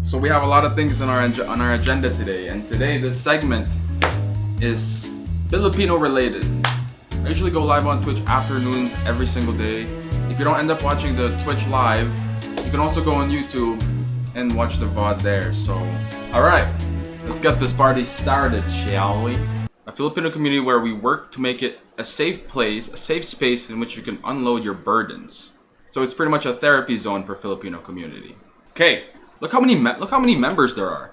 So we have a lot of things on our agenda today, and today this segment is Filipino related. I usually go live on Twitch afternoons every single day. If you don't end up watching the Twitch live, you can also go on YouTube and watch the VOD there. So, alright, let's get this party started, shall we? A Filipino community where we work to make it a safe place, a safe space in which you can unload your burdens. So it's pretty much a therapy zone for Filipino community. Okay, look how many members there are.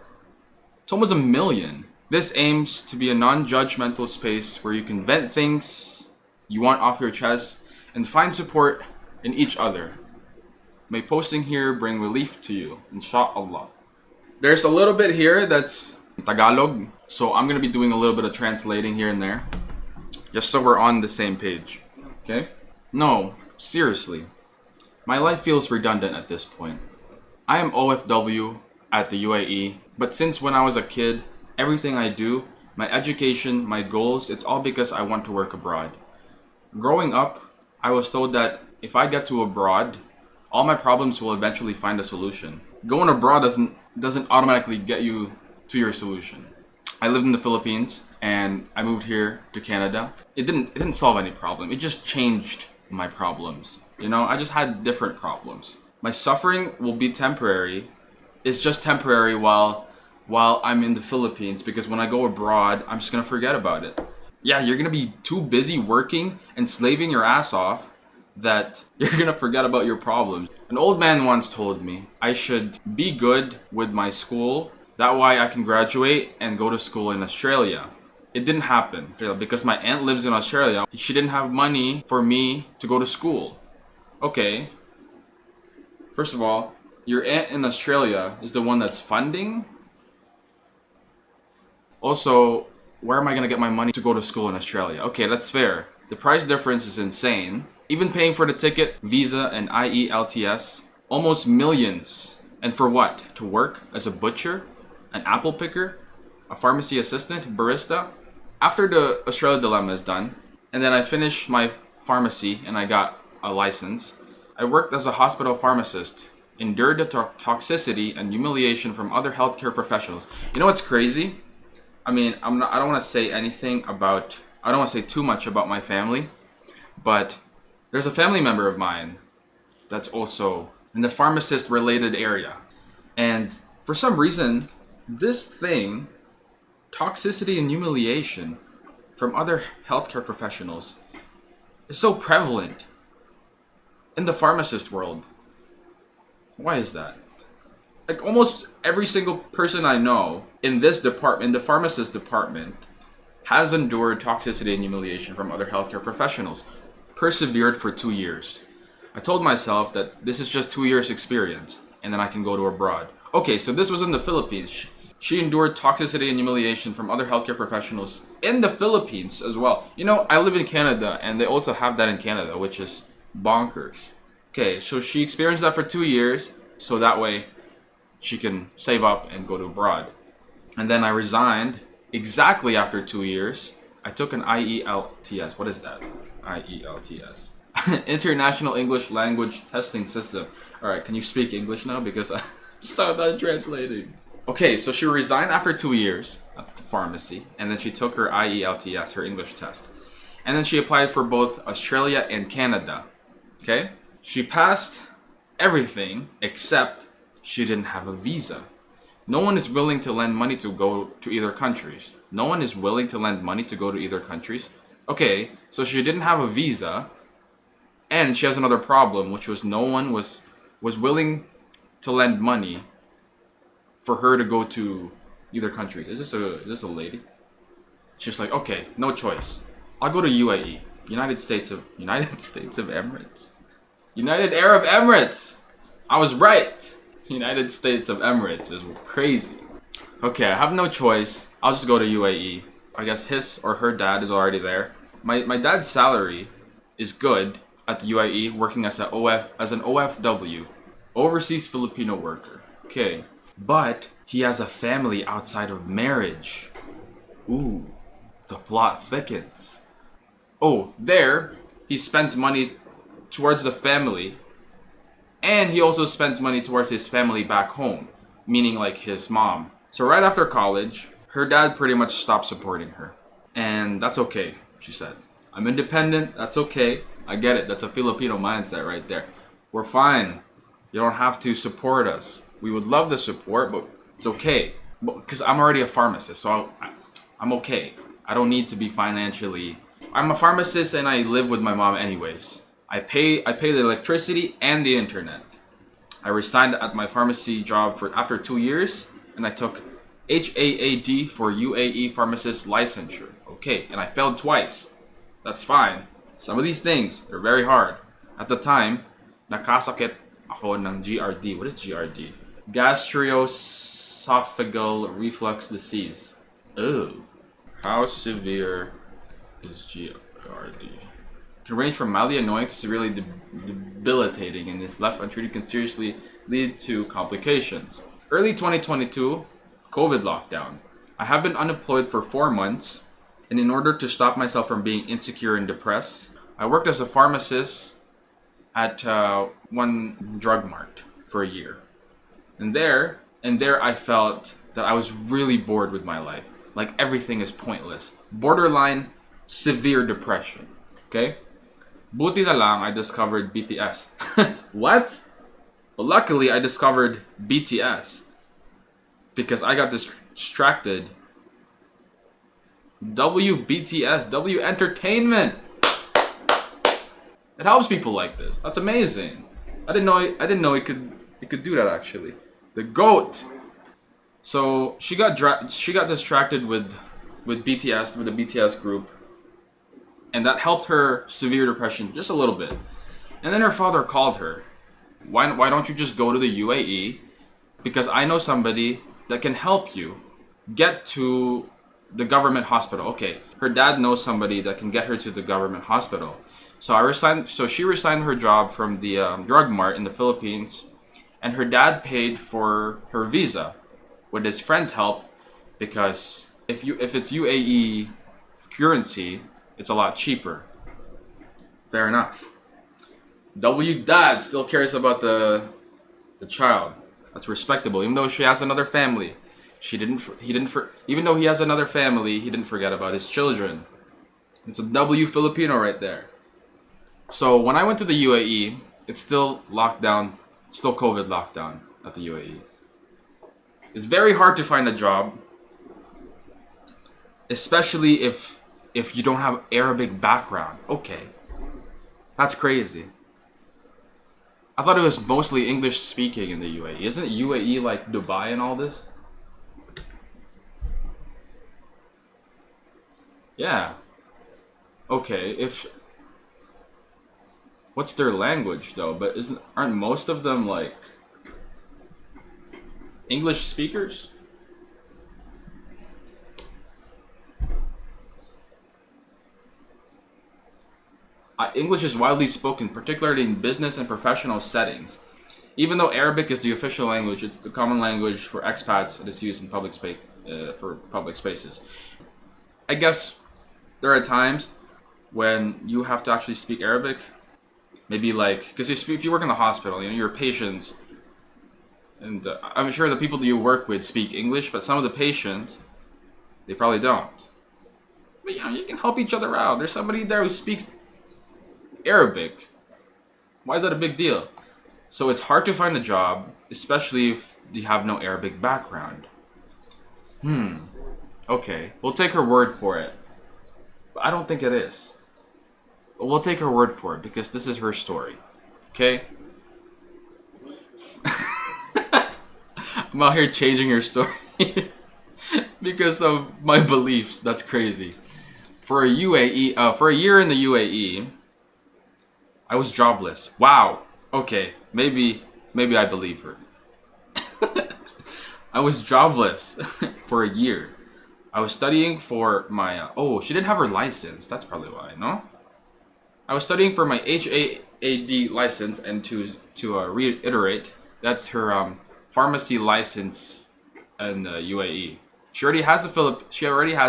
It's almost 1 million. This aims to be a non-judgmental space where you can vent things you want off your chest and find support in each other. May posting here bring relief to you, inshallah. There's a little bit here that's Tagalog, so I'm gonna be doing a little bit of translating here and there, just so we're on the same page. Okay? No, seriously. My life feels redundant at this point. I am OFW at the UAE, but since when I was a kid, everything I do, my education, my goals, it's all because I want to work abroad. Growing up, I was told that if I get to abroad, all my problems will eventually find a solution. Going abroad doesn't automatically get you to your solution. I lived in the Philippines and I moved here to Canada. It didn't solve any problem. It just changed my problems. You know, I just had different problems. My suffering will be temporary. It's just temporary while I'm in the Philippines, because when I go abroad, I'm just gonna forget about it. Yeah, you're gonna be too busy working and slaving your ass off that you're gonna forget about your problems. An old man once told me I should be good with my school. That way I can graduate and go to school in Australia. It didn't happen because my aunt lives in Australia. She didn't have money for me to go to school. Okay. First of all, your aunt in Australia is the one that's funding. Also, where am I gonna get my money to go to school in Australia? Okay, that's fair. The price difference is insane. Even paying for the ticket, visa, and IELTS, almost millions. And for what? To work as a butcher, an apple picker, a pharmacy assistant, barista? After the Australia dilemma is done, and then I finished my pharmacy and I got a license, I worked as a hospital pharmacist, endured the toxicity and humiliation from other healthcare professionals. You know what's crazy? I mean, I don't want to say too much about my family, but there's a family member of mine that's also in the pharmacist related area. And for some reason, this thing, toxicity and humiliation from other healthcare professionals, is so prevalent in the pharmacist world. Why is that? Like almost every single person I know in this department, in the pharmacist department, has endured toxicity and humiliation from other healthcare professionals. Persevered for 2 years. I told myself that this is just 2 years experience and then I can go to abroad. Okay, so this was in the Philippines. She endured toxicity and humiliation from other healthcare professionals in the Philippines as well. You know, I live in Canada and they also have that in Canada, which is bonkers. Okay, so she experienced that for 2 years, so that way she can save up and go to abroad. And then I resigned exactly after 2 years. I took an IELTS. What is that? IELTS. International English Language Testing System. Alright, can you speak English now? Because I'm so done translating. Okay, so she resigned after 2 years at the pharmacy, and then she took her IELTS, her English test. And then she applied for both Australia and Canada. Okay? She passed everything except she didn't have a visa. No one is willing to lend money to go to either countries. No one is willing to lend money to go to either countries. Okay, so she didn't have a visa, and she has another problem, which was no one was willing to lend money for her to go to either countries. Is this a lady? She's like, okay, no choice. I'll go to UAE, United States of Emirates. United Arab Emirates. I was right. United States of Emirates is crazy. Okay, I have no choice. I'll just go to UAE. I guess his or her dad is already there. My dad's salary is good at the UAE, working as an OFW, overseas Filipino worker. Okay, but he has a family outside of marriage. Ooh, the plot thickens. Oh, there he spends money towards the family, and he also spends money towards his family back home. meaning like his mom. So right after college, her dad pretty much stopped supporting her. And that's okay, she said. I'm independent, that's okay. I get it, that's a Filipino mindset right there. We're fine. You don't have to support us. We would love the support, but it's okay. Because I'm already a pharmacist, so I'm okay. I don't need to be financially. I'm a pharmacist and I live with my mom anyways. I pay the electricity and the internet. I resigned at my pharmacy job for after 2 years, and I took HAAD for UAE pharmacist licensure. Okay, and I failed twice. That's fine. Some of these things are very hard. At the time, nakasakit ako ng GRD. What is GRD? Gastroesophageal reflux disease. Oh. How severe is GRD? Can range from mildly annoying to severely debilitating, and if left untreated can seriously lead to complications. Early 2022, COVID lockdown. I have been unemployed for 4 months, and in order to stop myself from being insecure and depressed, I worked as a pharmacist at one drug mart for a year. And there I felt that I was really bored with my life. Like everything is pointless. Borderline severe depression. Okay? Buti na lang I discovered BTS. What? But luckily I discovered BTS because I got distracted. WBTS, W Entertainment. It helps people like this. That's amazing. I didn't know it could do that actually. The GOAT. So she got distracted with BTS, with the BTS group, and that helped her severe depression just a little bit. And then her father called her. Why don't you just go to the UAE? Because I know somebody that can help you get to the government hospital. Okay, her dad knows somebody that can get her to the government hospital. So she resigned her job from the drug mart in the Philippines, and her dad paid for her visa with his friend's help, because if it's UAE currency, it's a lot cheaper. Fair enough. Dad still cares about the child. That's respectable, even though she has another family. Even though he has another family, he didn't forget about his children. It's a W Filipino right there. So when I went to the UAE, it's still lockdown, still COVID lockdown at the UAE. It's very hard to find a job, especially if you don't have Arabic background. Okay, that's crazy. I thought it was mostly English speaking in the UAE. Isn't UAE like Dubai and all this? Yeah. Okay, if what's their language though? But aren't most of them like English speakers? English is widely spoken, particularly in business and professional settings. Even though Arabic is the official language, it's the common language for expats and is used in for public spaces. I guess there are times when you have to actually speak Arabic. Maybe like, because if you work in the hospital, your patients, and I'm sure the people that you work with speak English, but some of the patients, they probably don't. But you can help each other out. There's somebody there who speaks Arabic. Why is that a big deal? So it's hard to find a job, especially if you have no Arabic background. Okay, we'll take her word for it. But I don't think it is. But we'll take her word for it because this is her story. Okay? I'm out here changing her story because of my beliefs. That's crazy. For a year in the UAE, I was jobless. Wow. Okay, maybe I believe her. I was jobless for a year. I was studying for my she didn't have her license. That's probably why, no? I was studying for my HAAD license, and to reiterate, that's her pharmacy license in the UAE. She already has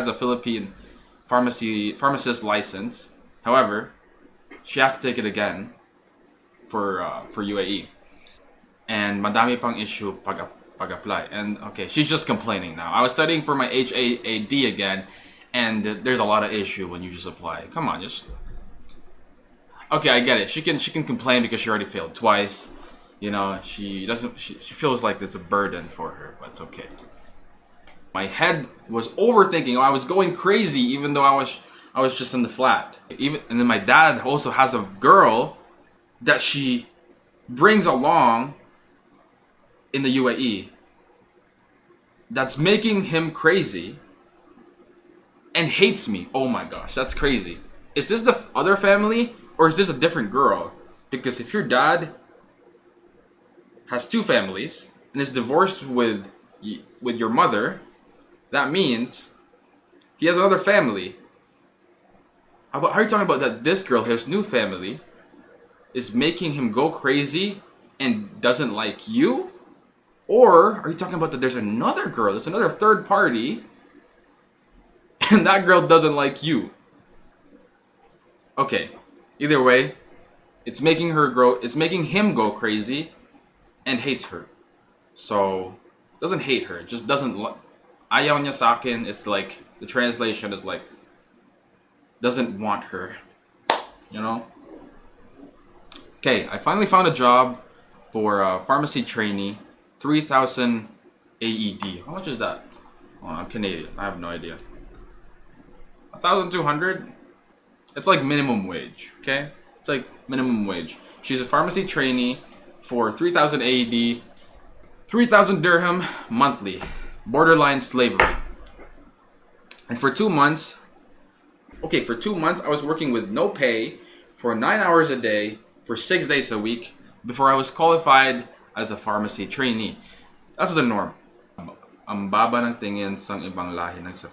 a Philippine pharmacist license. However, she has to take it again for UAE. And madami pang issue pag-apply. And okay, she's just complaining now. I was studying for my HAAD again, and there's a lot of issue when you just apply. Come on, just okay. I get it. She can complain because she already failed twice. You know, she feels like it's a burden for her, but it's okay. My head was overthinking. I was going crazy, even though I was just in the flat. And then my dad also has a girl that she brings along in the UAE that's making him crazy and hates me. Oh my gosh, that's crazy. Is this the other family or is this a different girl? Because if your dad has two families and is divorced with your mother, that means he has another family. How are you talking about that this girl, his new family, is making him go crazy and doesn't like you? Or are you talking about that there's another girl, there's another third party, and that girl doesn't like you? Okay, either way, it's making him go crazy and hates her. So, doesn't hate her, just doesn't ayaw niya sa akin. It's like, the translation is like, doesn't want her, you know? Okay, I finally found a job for a pharmacy trainee, 3,000 AED. How much is that? Oh, I'm Canadian, I have no idea. 1,200? It's like minimum wage, okay? It's like minimum wage. She's a pharmacy trainee for 3,000 AED, 3,000 dirham monthly. Borderline slavery. And for 2 months, for 2 months I was working with no pay for 9 hours a day for 6 days a week before I was qualified as a pharmacy trainee. That's the norm. Ang baba ng tingin sa ibang lahi ng sa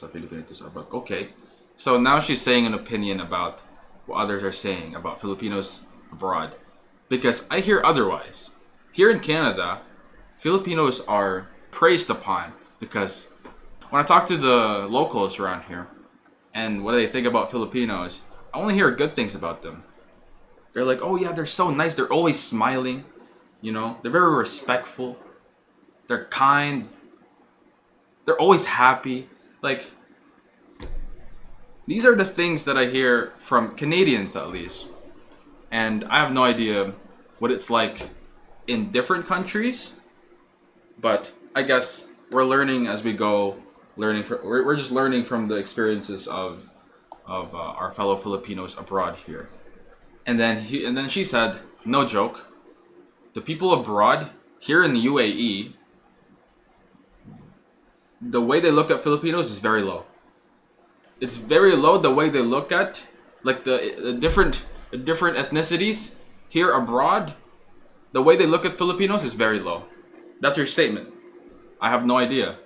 Filipinos abroad. Okay. So now she's saying an opinion about what others are saying about Filipinos abroad. Because I hear otherwise. Here in Canada, Filipinos are praised upon because when I talk to the locals around here and what they think about Filipinos, I only hear good things about them. They're like, oh yeah, they're so nice. They're always smiling. You know, they're very respectful. They're kind. They're always happy. Like, these are the things that I hear from Canadians at least. And I have no idea what it's like in different countries. But I guess we're learning as we go. We're just learning from the experiences of our fellow Filipinos abroad here. And then she said, no joke, the people abroad here in the UAE, the way they look at Filipinos is very low. It's very low the way they look at like the different ethnicities here abroad. The way they look at Filipinos is very low. That's her statement. I have no idea.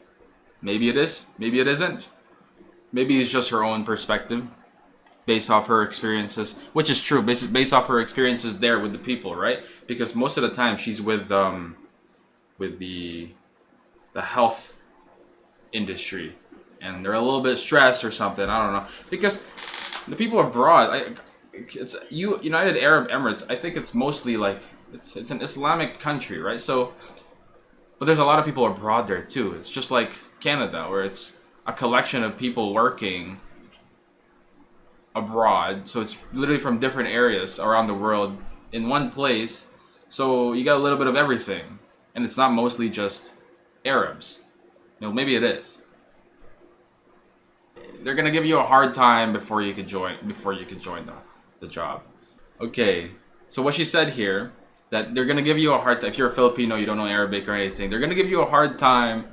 Maybe it is. Maybe it isn't. Maybe it's just her own perspective, based off her experiences, which is true. Based off her experiences there with the people, right? Because most of the time she's with the health industry, and they're a little bit stressed or something. I don't know, because the people abroad, it's United Arab Emirates. I think it's mostly like it's an Islamic country, right? So, but there's a lot of people abroad there too. It's just like Canada, where it's a collection of people working abroad. So it's literally from different areas around the world in one place. So you got a little bit of everything, and it's not mostly just Arabs. You know, maybe it is. They're gonna give you a hard time before you could join the job. Okay, so what she said here, that they're gonna give you a hard time if you're a Filipino, you don't know Arabic or anything. They're gonna give you a hard time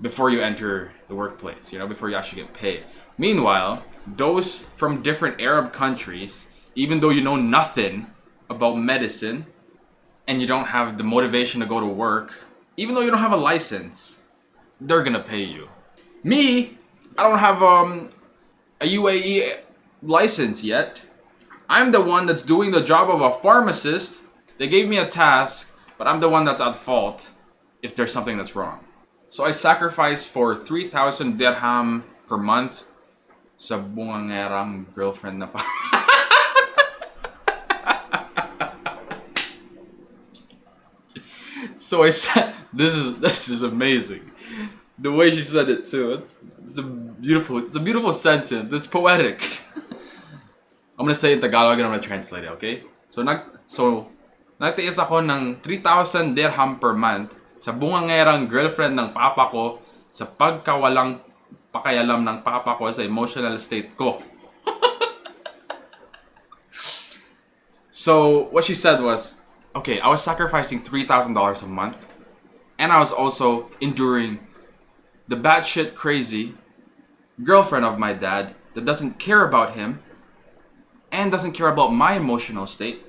before you enter the workplace. You know, before you actually get paid. Meanwhile, those from different Arab countries, even though you know nothing about medicine and you don't have the motivation to go to work, even though you don't have a license, they're gonna pay you. Me, I don't have a UAE license yet. I'm the one that's doing the job of a pharmacist. They gave me a task, but I'm the one that's at fault if there's something that's wrong. So I sacrificed for 3,000 dirham per month sa bungangerang girlfriend na pa. So I said, this is amazing. The way she said it too. It's a beautiful sentence. It's poetic. I'm gonna say it in Tagalog and I'm gonna translate it, okay? Nagtiis ako ng 3,000 dirham per month sa bungangerang girlfriend ng papa ko sa pagkawalang pakialam ng papa ko sa emotional state ko. So what she said was, okay, I was sacrificing $3,000 a month, and I was also enduring the batshit crazy girlfriend of my dad that doesn't care about him and doesn't care about my emotional state.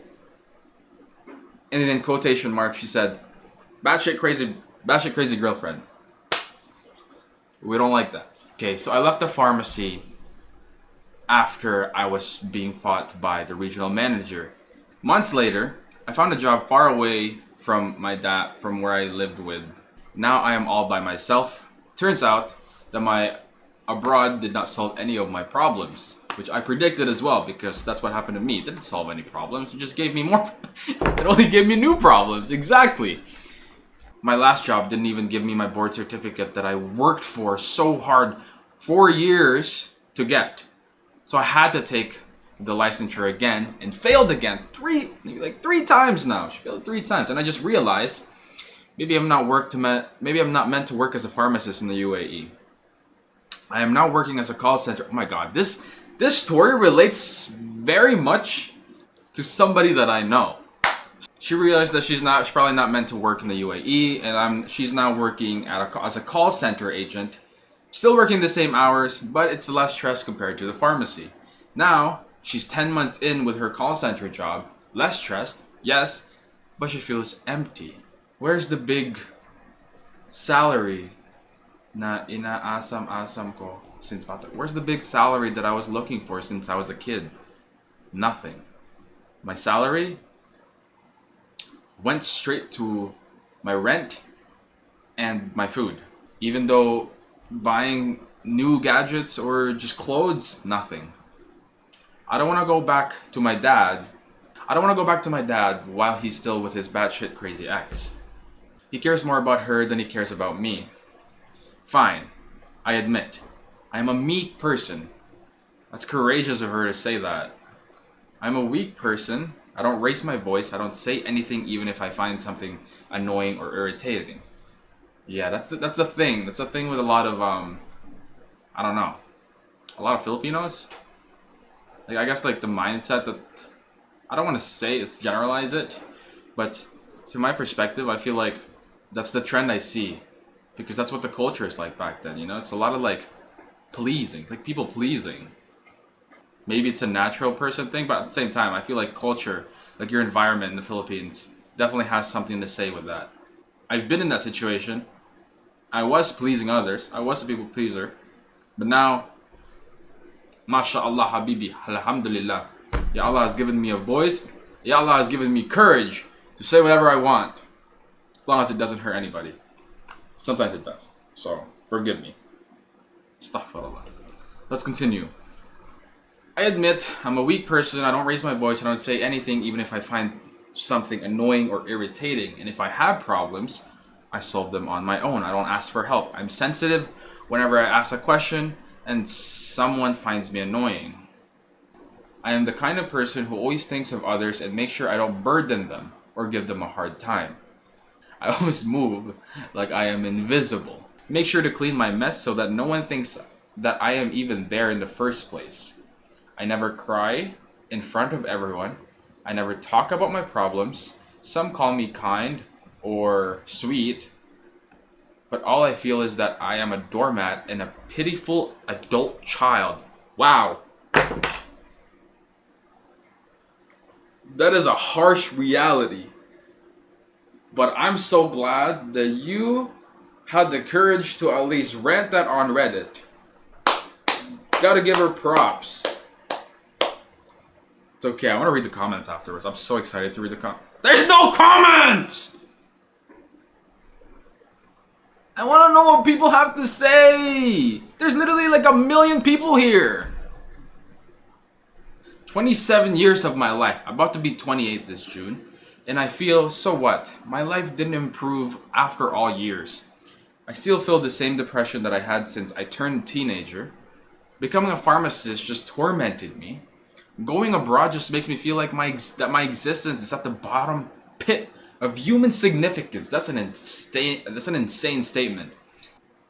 And then in quotation marks, she said, batshit crazy girlfriend. We don't like that. Okay, so I left the pharmacy after I was being fought by the regional manager. Months later, I found a job far away from my dad, from where I lived with. Now I am all by myself. Turns out that my abroad did not solve any of my problems, which I predicted as well, because that's what happened to me. It didn't solve any problems. It just gave me more. It only gave me new problems. Exactly. My last job didn't even give me my board certificate that I worked for so hard 4 years to get. So I had to take the licensure again and failed again three times now. She failed 3 times, and I just realized maybe I'm not meant to work as a pharmacist in the UAE. I am now working as a call center. Oh my god, this story relates very much to somebody that I know. She realized that she's probably not meant to work in the UAE, and she's now working as a call center agent. Still working the same hours, but it's less stress compared to the pharmacy. Now, she's 10 months in with her call center job. Less stressed, yes, but she feels empty. Where's the big salary na inaasam-asam ko since bata? Where's the big salary that I was looking for since I was a kid? Nothing. My salary went straight to my rent and my food. Even though buying new gadgets or just clothes, nothing. I don't want to go back to my dad. I don't want to go back to my dad while he's still with his batshit crazy ex. He cares more about her than he cares about me. Fine, I admit, I am a meek person. That's courageous of her to say that. I'm a weak person. I don't raise my voice. I don't say anything even if I find something annoying or irritating. Yeah, that's a thing. That's a thing with a lot of I don't know, a lot of Filipinos. Like, I guess like the mindset that, I don't want to say it's generalize it, but through my perspective, I feel like that's the trend I see, because that's what the culture is like back then. You know, it's a lot of like pleasing, like people pleasing. Maybe it's a natural person thing, but at the same time, I feel like culture, like your environment in the Philippines, definitely has something to say with that. I've been in that situation. I was pleasing others. I was a people pleaser. But now, MashaAllah, Habibi, Alhamdulillah. Ya Allah has given me a voice. Ya Allah has given me courage to say whatever I want. As long as it doesn't hurt anybody. Sometimes it does. So, forgive me. Astaghfirullah. Let's continue. I admit, I'm a weak person. I don't raise my voice. I don't say anything even if I find something annoying or irritating. And if I have problems, I solve them on my own. I don't ask for help. I'm sensitive whenever I ask a question and someone finds me annoying. I am the kind of person who always thinks of others and makes sure I don't burden them or give them a hard time. I always move like I am invisible. Make sure to clean my mess so that no one thinks that I am even there in the first place. I never cry in front of everyone. I never talk about my problems. Some call me kind or sweet, but all I feel is that I am a doormat and a pitiful adult child. Wow. That is a harsh reality. But I'm so glad that you had the courage to at least rant that on Reddit. Gotta give her props. It's okay, I want to read the comments afterwards. I'm so excited to read the comments. There's no comments! I want to know what people have to say. There's literally like 1 million people here. 27 years of my life. I'm about to be 28 this June. And I feel, so what? My life didn't improve after all years. I still feel the same depression that I had since I turned teenager. Becoming a pharmacist just tormented me. Going abroad just makes me feel like that my existence is at the bottom pit of human significance. That's an insane statement.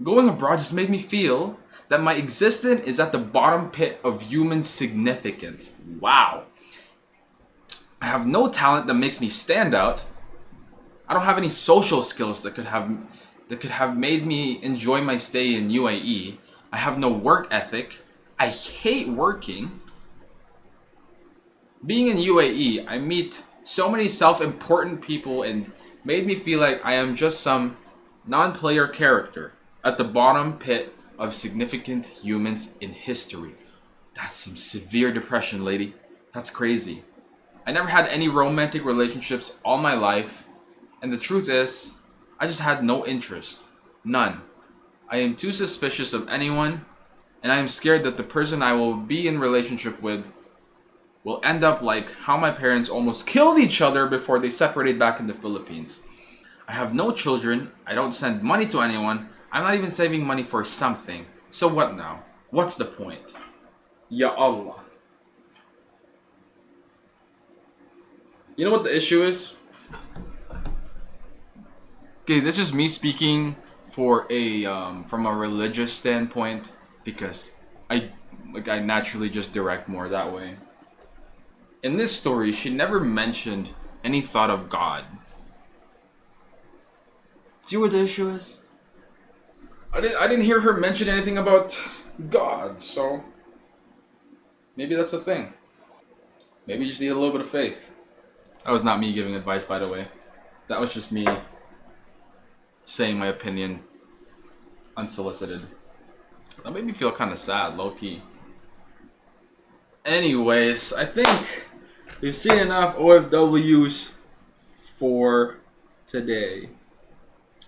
Going abroad just made me feel that my existence is at the bottom pit of human significance. Wow. I have no talent that makes me stand out. I don't have any social skills that could have made me enjoy my stay in UAE. I have no work ethic. I hate working. Being in UAE, I meet so many self-important people and made me feel like I am just some non-player character at the bottom pit of significant humans in history. That's some severe depression, lady. That's crazy. I never had any romantic relationships all my life, and the truth is, I just had no interest. None. I am too suspicious of anyone, and I am scared that the person I will be in relationship with will end up like how my parents almost killed each other before they separated back in the Philippines. I have no children, I don't send money to anyone, I'm not even saving money for something. So what now? What's the point? Ya Allah. You know what the issue is? Okay, this is me speaking for a from a religious standpoint because I naturally just direct more that way. In this story, she never mentioned any thought of God. See what the issue is? I didn't hear her mention anything about God, so maybe that's the thing. Maybe you just need a little bit of faith. That was not me giving advice, by the way. That was just me saying my opinion unsolicited. That made me feel kind of sad, low key. Anyways, I think we've seen enough OFWs for today.